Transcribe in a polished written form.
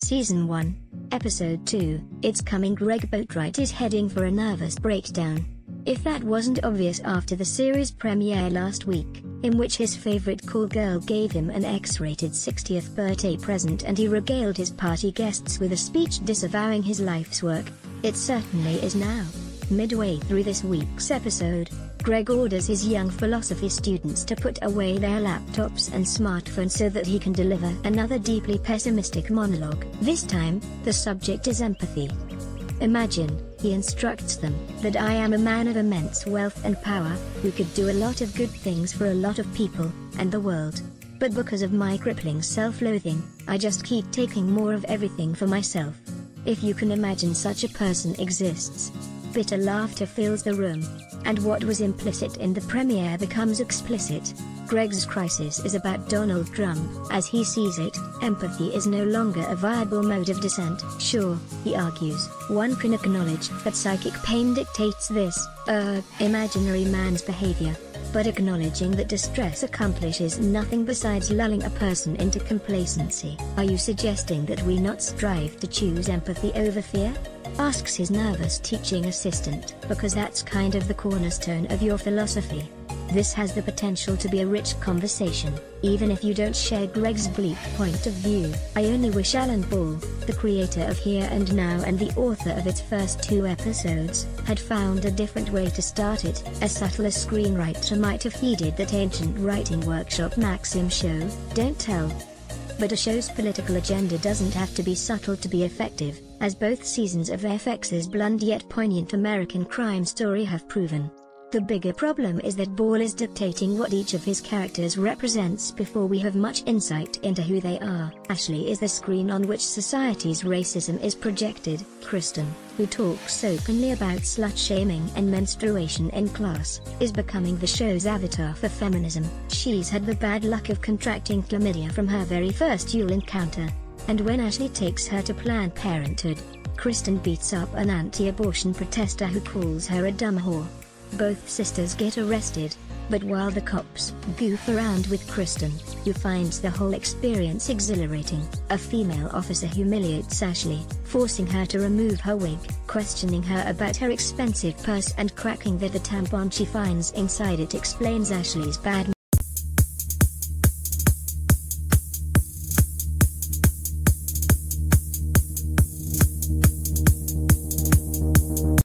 Season 1, Episode 2, It's Coming. Greg Boatwright is heading for a nervous breakdown. If that wasn't obvious after the series premiere last week, in which his favorite call girl gave him an X-rated 60th birthday present and he regaled his party guests with a speech disavowing his life's work, it certainly is now. Midway through this week's episode, Greg orders his young philosophy students to put away their laptops and smartphones so that he can deliver another deeply pessimistic monologue. This time, the subject is empathy. Imagine, he instructs them, that I am a man of immense wealth and power, who could do a lot of good things for a lot of people, and the world. But because of my crippling self-loathing, I just keep taking more of everything for myself. If you can imagine such a person exists. Bitter laughter fills the room, and what was implicit in the premiere becomes explicit. Greg's crisis is about Donald Trump. As he sees it, empathy is no longer a viable mode of dissent. Sure, he argues, one can acknowledge that psychic pain dictates this, imaginary man's behavior. But acknowledging that distress accomplishes nothing besides lulling a person into complacency. Are you suggesting that we not strive to choose empathy over fear? Asks his nervous teaching assistant. Because that's kind of the cornerstone of your philosophy. This has the potential to be a rich conversation, even if you don't share Greg's bleak point of view. I only wish Alan Ball, the creator of Here and Now and the author of its first 2 episodes, had found a different way to start it. A subtler screenwriter might have heeded that ancient writing workshop maxim, show, don't tell. But a show's political agenda doesn't have to be subtle to be effective, as both seasons of FX's blunt yet poignant American crime story have proven. The bigger problem is that Ball is dictating what each of his characters represents before we have much insight into who they are. Ashley is the screen on which society's racism is projected. Kristen, who talks openly about slut-shaming and menstruation in class, is becoming the show's avatar for feminism. She's had the bad luck of contracting chlamydia from her very first Yule encounter. And when Ashley takes her to Planned Parenthood, Kristen beats up an anti-abortion protester who calls her a dumb whore. Both sisters get arrested, but while the cops goof around with Kristen, who finds the whole experience exhilarating, a female officer humiliates Ashley, forcing her to remove her wig, questioning her about her expensive purse and cracking that the tampon she finds inside it explains Ashley's bad